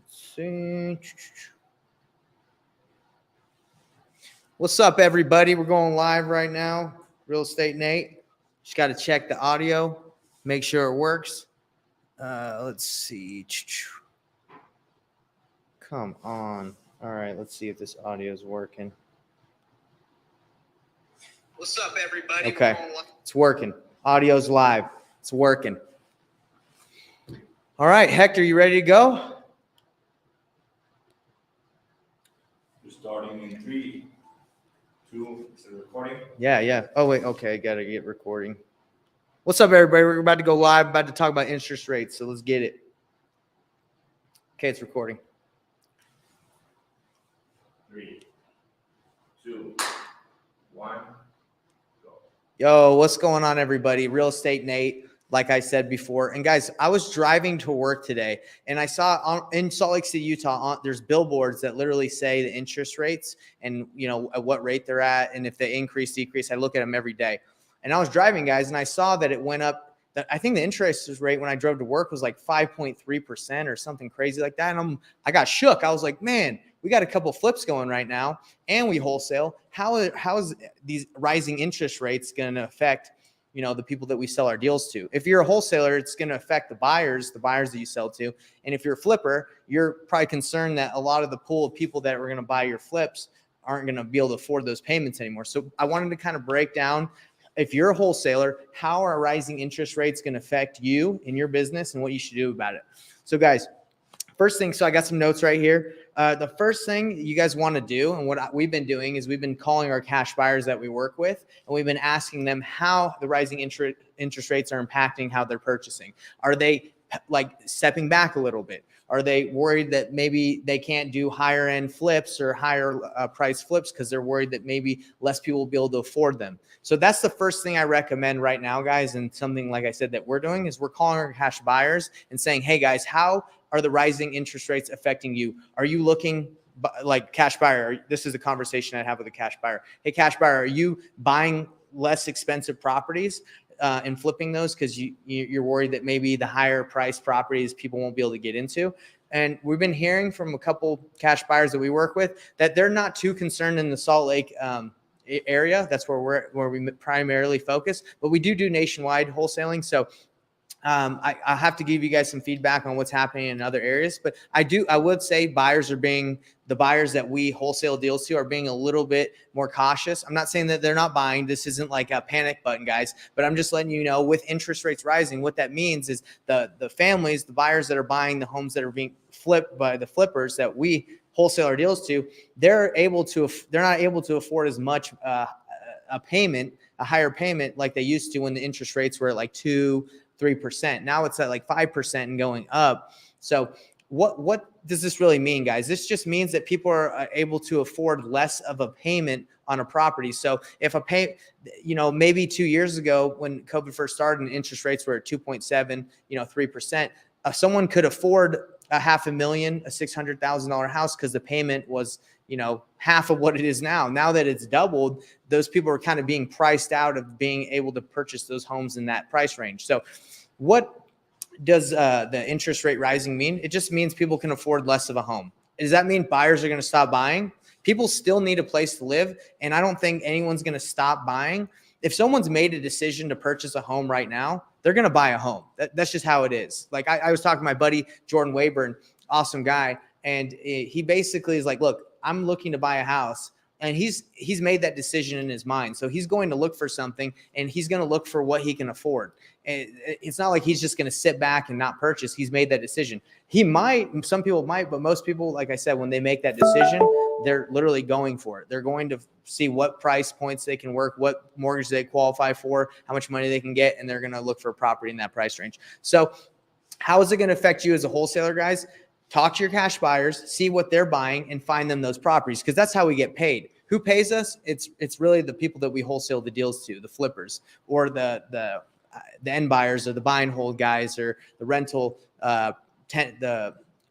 see. What's up, everybody? We're going live right now. Real Estate Nate. Just got to check the audio, make sure it works. Let's see. Come on. All right, let's see if this audio is working. What's up, everybody? Okay, it's working. Audio's live. It's working. All right, Hector, you ready to go? We're starting in 3, 2. Is it recording? Yeah. Oh, wait. Okay, got to get recording. What's up, everybody? We're about to go live, about to talk about interest rates, so let's get it. Okay, it's recording. 3, 2, 1, go. Yo, what's going on, everybody? Real Estate Nate, like I said before. And guys, I was driving to work today, and I saw in Salt Lake City, Utah, there's billboards that literally say the interest rates and, at what rate they're at, and if they increase, decrease. I look at them every day. And I was driving, guys, and I saw that it went up. I think the interest rate when I drove to work was like 5.3% or something crazy like that. And I got shook. I was like, man, we got a couple flips going right now, and we wholesale. How is these rising interest rates going to affect, the people that we sell our deals to? If you're a wholesaler, it's going to affect the buyers that you sell to. And if you're a flipper, you're probably concerned that a lot of the pool of people that are going to buy your flips aren't going to be able to afford those payments anymore. So I wanted to kind of break down, if you're a wholesaler, how are rising interest rates going to affect you in your business and what you should do about it. So guys, first thing, so I got some notes right here. The first thing you guys want to do, and what we've been doing, is we've been calling our cash buyers that we work with, and we've been asking them how the rising interest rates are impacting how they're purchasing. Are they like stepping back a little bit? Are they worried that maybe they can't do higher end flips or higher price flips because they're worried that maybe less people will be able to afford them? So that's the first thing I recommend right now, guys. And something, like I said, that we're doing is we're calling our cash buyers and saying, hey guys, how are the rising interest rates affecting you? Are you looking like cash buyer? This is a conversation I have with a cash buyer. Hey, cash buyer, are you buying less expensive properties and flipping those because you're worried that maybe the higher priced properties people won't be able to get into? And we've been hearing from a couple cash buyers that we work with that they're not too concerned in the Salt Lake area. That's where we primarily focus, but we do nationwide wholesaling. So I have to give you guys some feedback on what's happening in other areas, but I would say the buyers that we wholesale deals to are being a little bit more cautious. I'm not saying that they're not buying. This isn't like a panic button, guys, but I'm just letting you know, with interest rates rising, what that means is the families, the buyers that are buying the homes that are being flipped by the flippers that we wholesale our deals to, they're not able to afford as much a higher payment like they used to when the interest rates were at like 2-3%. Now it's at like 5% and going up. So what does this really mean, guys? This just means that people are able to afford less of a payment on a property. So if maybe 2 years ago when COVID first started and interest rates were at 2.7, 3%, someone could afford a $500,000, a $600,000 house because the payment was, half of what it is now. Now that it's doubled, those people are kind of being priced out of being able to purchase those homes in that price range. So what does the interest rate rising mean? It just means people can afford less of a home. Does that mean buyers are going to stop buying? People still need a place to live, and I don't think anyone's going to stop buying. If someone's made a decision to purchase a home right now, they're going to buy a home. That's just how it is. Like I was talking to my buddy, Jordan Wayburn, awesome guy. And he basically is like, look, I'm looking to buy a house. And he's made that decision in his mind. So he's going to look for something, and he's going to look for what he can afford. And it's not like he's just going to sit back and not purchase. He's made that decision. Some people might, but most people, like I said, when they make that decision, they're literally going for it. They're going to see what price points they can work, what mortgage they qualify for, how much money they can get, and they're going to look for a property in that price range. So how is it going to affect you as a wholesaler, guys? Talk to your cash buyers, see what they're buying, and find them those properties, because that's how we get paid. Who pays us? It's really the people that we wholesale the deals to, the flippers, or the end buyers, or the buy and hold guys, or the rental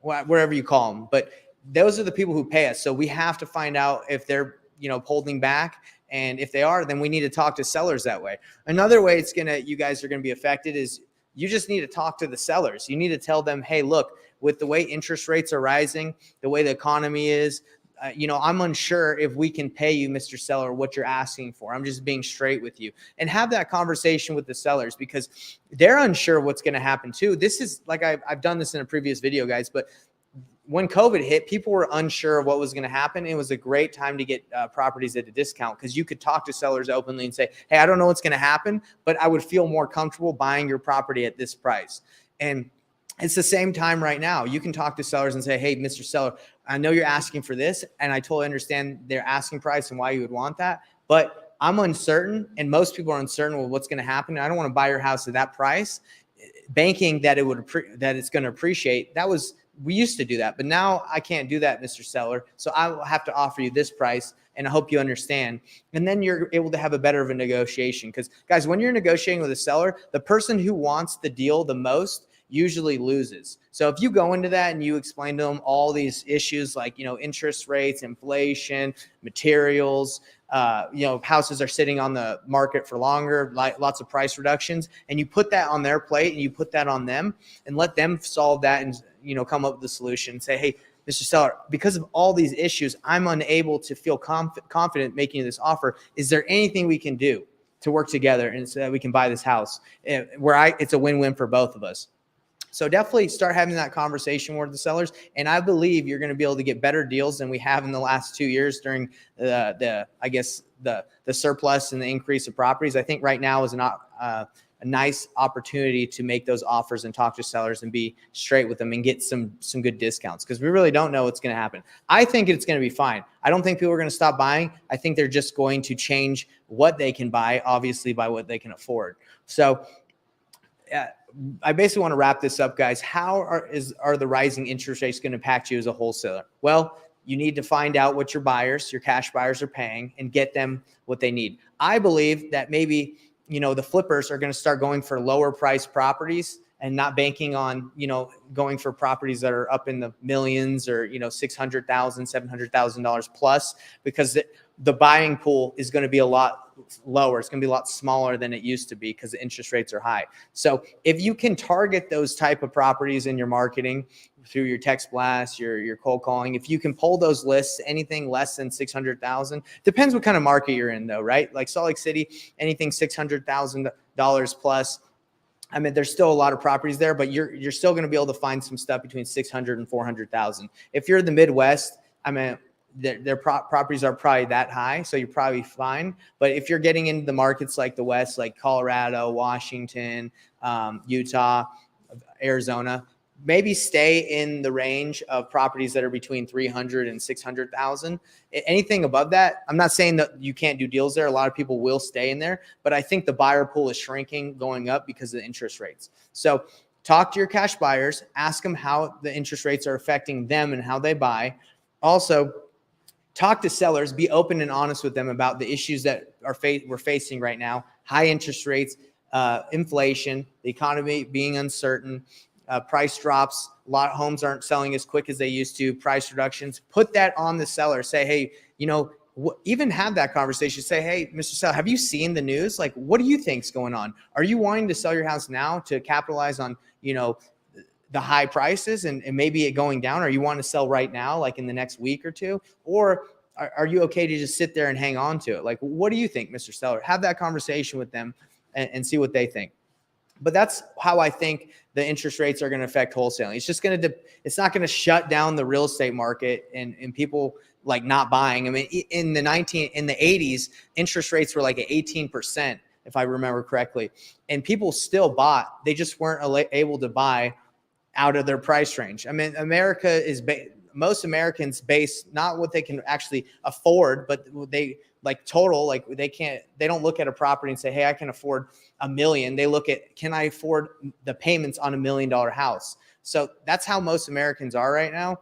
wherever you call them. But those are the people who pay us. So we have to find out if they're holding back, and if they are, then we need to talk to sellers that way. Another way you guys are going to be affected is You just need to talk to the sellers. You need to tell them, hey, look, with the way interest rates are rising, the way the economy is, I'm unsure if we can pay you, Mr. Seller, what you're asking for. I'm just being straight with you, and have that conversation with the sellers, because they're unsure what's going to happen too. This is like, I've done this in a previous video, guys, but when COVID hit, people were unsure of what was going to happen. It was a great time to get properties at a discount, because you could talk to sellers openly and say, hey, I don't know what's going to happen, but I would feel more comfortable buying your property at this price. And it's the same time right now. You can talk to sellers and say, hey, Mr. Seller, I know you're asking for this, and I totally understand their asking price and why you would want that, but I'm uncertain, and most people are uncertain with what's going to happen. I don't want to buy your house at that price, banking that it's going to appreciate. We used to do that, but now I can't do that, Mr. Seller. So I will have to offer you this price, and I hope you understand. And then you're able to have a better of a negotiation, because guys, when you're negotiating with a seller, the person who wants the deal the most usually loses. So if you go into that and you explain to them all these issues like, interest rates, inflation, materials, houses are sitting on the market for longer, like lots of price reductions, and you put that on their plate and you put that on them and let them solve that and, come up with a solution and say, hey, Mr. Seller, because of all these issues, I'm unable to feel confident making this offer. Is there anything we can do to work together and so that we can buy this house where it's a win-win for both of us? So definitely start having that conversation with the sellers. And I believe you're going to be able to get better deals than we have in the last 2 years during the surplus and the increase of properties. I think right now is not a nice opportunity to make those offers and talk to sellers and be straight with them and get some good discounts, because we really don't know what's going to happen. I think it's going to be fine. I don't think people are going to stop buying. I think they're just going to change what they can buy, obviously, by what they can afford. So I basically want to wrap this up, guys. How are the rising interest rates going to impact you as a wholesaler? Well, you need to find out what your cash buyers are paying and get them what they need. I believe that maybe, the flippers are going to start going for lower priced properties and not banking on, going for properties that are up in the millions or, $600,000, $700,000 plus, because the buying pool is going to be a lot lower. It's going to be a lot smaller than it used to be because the interest rates are high. So if you can target those type of properties in your marketing through your text blast, your cold calling, if you can pull those lists, anything less than 600,000, depends what kind of market you're in though, right? Like Salt Lake City, anything $600,000 plus. I mean, there's still a lot of properties there, but you're still going to be able to find some stuff between 600 and 400,000. If you're in the Midwest, I mean, their properties are probably that high, so you're probably fine. But if you're getting into the markets like the West, like Colorado, Washington, Utah, Arizona, maybe stay in the range of properties that are between 300 and 600,000. Anything above that, I'm not saying that you can't do deals there. A lot of people will stay in there, but I think the buyer pool is shrinking, going up because of the interest rates. So talk to your cash buyers, ask them how the interest rates are affecting them and how they buy. Also, talk to sellers, be open and honest with them about the issues that we're facing right now: high interest rates, inflation, the economy being uncertain, price drops. A lot of homes aren't selling as quick as they used to, price reductions. Put that on the seller. Say, hey, even have that conversation. Say, hey, Mr. Seller, have you seen the news? Like, what do you think's going on? Are you wanting to sell your house now to capitalize on, the high prices and maybe it going down? Or you want to sell right now, like in the next week or two? Or are you okay to just sit there and hang on to it? Like, what do you think, Mr. Seller? Have that conversation with them and see what they think. But that's how I think the interest rates are going to affect wholesaling. It's just it's not going to shut down the real estate market and people like not buying. I mean, in the 80s, interest rates were like at 18%, if I remember correctly. And people still bought. They just weren't able to buy out of their price range. I mean, most Americans base not what they can actually afford, but they they don't look at a property and say, hey, I can afford $1 million. They look at, can I afford the payments on $1 million house? So that's how most Americans are right now.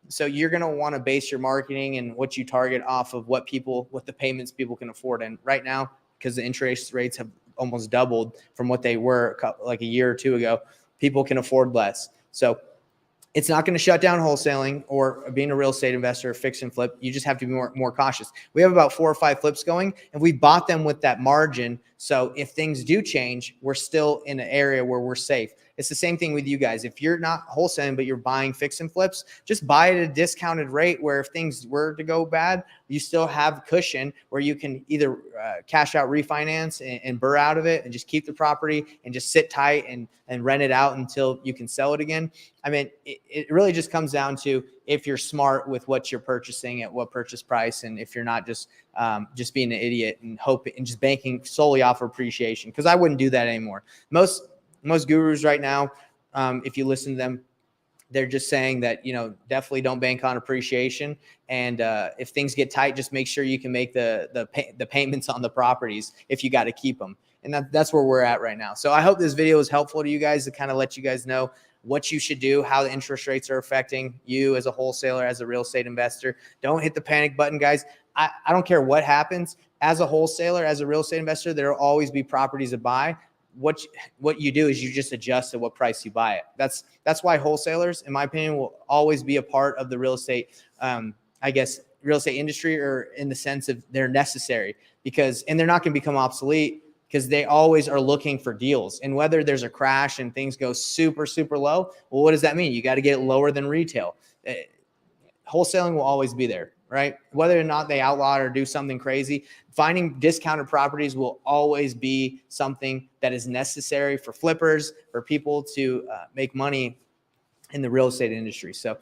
So you're going to want to base your marketing and what you target off of what the payments people can afford. And right now, because the interest rates have almost doubled from what they were like a year or two ago, people can afford less. So It's not going to shut down wholesaling or being a real estate investor, fix and flip. You just have to be more cautious. We have about 4 or 5 flips going, and we bought them with that margin. So if things do change, we're still in an area where we're safe. It's the same thing with you guys. If you're not wholesaling, but you're buying fix and flips, just buy at a discounted rate where if things were to go bad, you still have cushion where you can either cash out, refinance, and burr out of it and just keep the property and just sit tight and rent it out until you can sell it again. I mean, it really just comes down to if you're smart with what you're purchasing at what purchase price, and if you're not just being an idiot and just banking solely off appreciation. Because I wouldn't do that anymore. Most gurus right now, if you listen to them, they're just saying that, definitely don't bank on appreciation. And if things get tight, just make sure you can make the payments on the properties if you got to keep them. And that's where we're at right now. So I hope this video is helpful to you guys to kind of let you guys know what you should do, how the interest rates are affecting you as a wholesaler, as a real estate investor. Don't hit the panic button, guys. I don't care what happens. As a wholesaler, as a real estate investor, there will always be properties to buy. What you do is you just adjust at what price you buy it. That's why wholesalers, in my opinion, will always be a part of the real estate, real estate industry, or in the sense of they're necessary, and they're not going to become obsolete because they always are looking for deals. And whether there's a crash and things go super, super low, well, what does that mean? You got to get it lower than retail. Wholesaling will always be there, right? Whether or not they outlaw it or do something crazy, finding discounted properties will always be something that is necessary for flippers, for people to make money in the real estate industry. So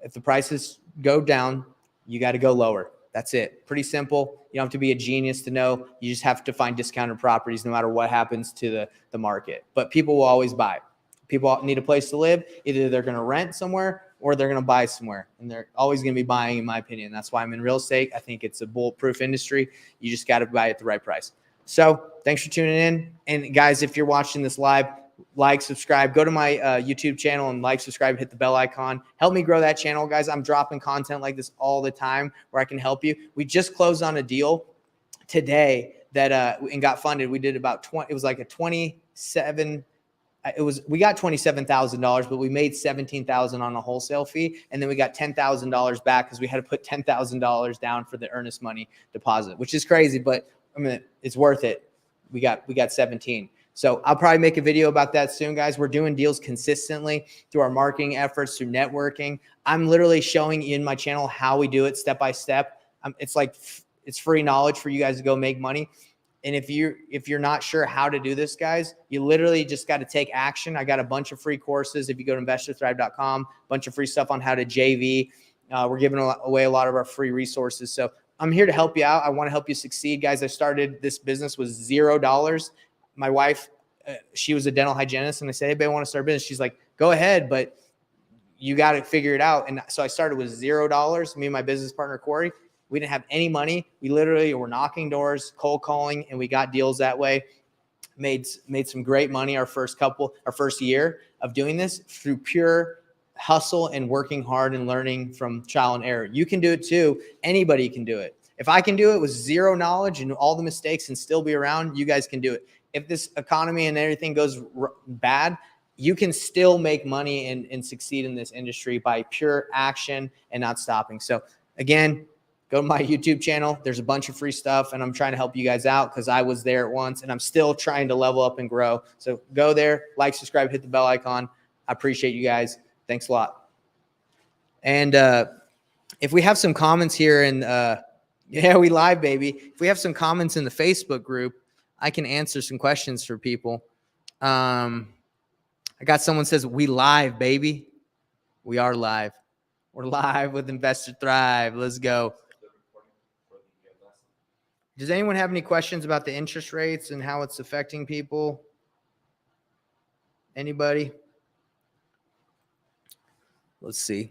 if the prices go down, you got to go lower. That's it. Pretty simple. You don't have to be a genius to know. You just have to find discounted properties no matter what happens to the market. But people will always buy. People need a place to live. Either they're going to rent somewhere or they're going to buy somewhere. And they're always going to be buying, in my opinion. That's why I'm in real estate. I think it's a bulletproof industry. You just got to buy at the right price. So thanks for tuning in. And guys, if you're watching this live, like, subscribe, go to my YouTube channel and like, subscribe, hit the bell icon. Help me grow that channel, guys. I'm dropping content like this all the time where I can help you. We just closed on a deal today that and got funded. We did about 20. It was like a 27. We got $27,000, but we made $17,000 on a wholesale fee, and then we got $10,000 back because we had to put $10,000 down for the earnest money deposit, which is crazy, but I mean it's worth it. We got 17. So I'll probably make a video about that soon, guys. We're doing deals consistently through our marketing efforts, through networking. I'm literally showing you in my channel how we do it step by step. It's free knowledge for you guys to go make money. And if you're not sure how to do this, guys, you literally just got to take action. I got a bunch of free courses. If you go to investorthrive.com, a bunch of free stuff on how to JV. We're giving away a lot of our free resources. So I'm here to help you out. I want to help you succeed, guys. I started this business with $0. My wife, she was a dental hygienist, and I said, hey, babe, I want to start a business. She's like, go ahead, but you got to figure it out. And so I started with $0. Me and my business partner, Corey, we didn't have any money. We literally were knocking doors, cold calling, and we got deals that way. Made some great money our first year of doing this through pure hustle and working hard and learning from trial and error. You can do it too. Anybody can do it. If I can do it with zero knowledge and all the mistakes and still be around, you guys can do it. If this economy and everything goes bad, you can still make money and succeed in this industry by pure action and not stopping. So again, go to my YouTube channel. There's a bunch of free stuff, and I'm trying to help you guys out because I was there at once, and I'm still trying to level up and grow. So go there, like, subscribe, hit the bell icon. I appreciate you guys. Thanks a lot. And if we have some comments here, and yeah, we live, baby. If we have some comments in the Facebook group, I can answer some questions for people. I got someone says, we live, baby. We are live. We're live with Investor Thrive. Let's go. Does anyone have any questions about the interest rates and how it's affecting people? Anybody? Let's see.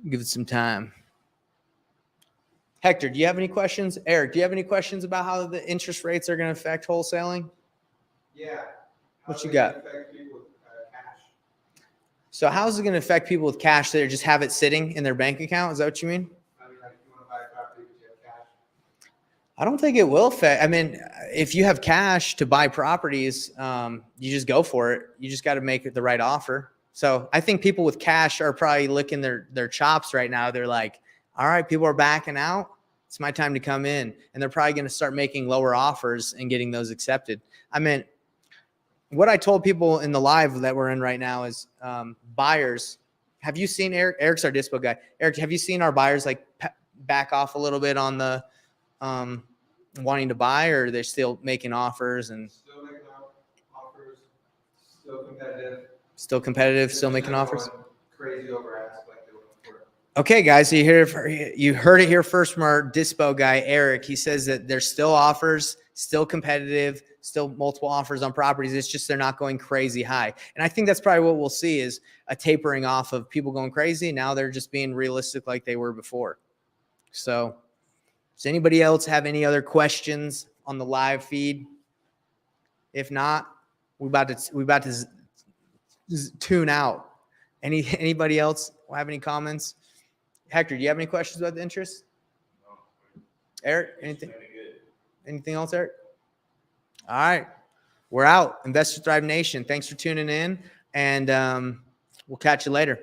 Give it some time. Hector, do you have any questions? Eric, do you have any questions about how the interest rates are going to affect wholesaling? Yeah. What you got? Affect people with cash? So how is it going to affect people with cash that just have it sitting in their bank account? Is that what you mean? I mean, like you want to buy a property but you have cash? I don't think it will affect. I mean, if you have cash to buy properties, you just go for it. You just got to make it the right offer. So I think people with cash are probably licking their chops right now. They're like, all right, people are backing out. It's my time to come in. And they're probably going to start making lower offers and getting those accepted. I mean, what I told people in the live that we're in right now is buyers. Have you seen Eric? Eric's our dispo guy. Eric, have you seen our buyers like back off a little bit on the wanting to buy, or are they still making offers and Still making offers, still competitive. Still making Just not offers? going crazy over ask like they were before. Okay, guys, so you heard it here first from our dispo guy, Eric. He says that there's still offers, still competitive, still multiple offers on properties. It's just they're not going crazy high. And I think that's probably what we'll see is a tapering off of people going crazy. Now they're just being realistic like they were before. So does anybody else have any other questions on the live feed? If not, we about to tune out. Anybody else have any comments? Hector, do you have any questions about the interest? No. Eric, It's anything? very good. Anything else, Eric? All right. We're out. Investor Thrive Nation. Thanks for tuning in, and we'll catch you later.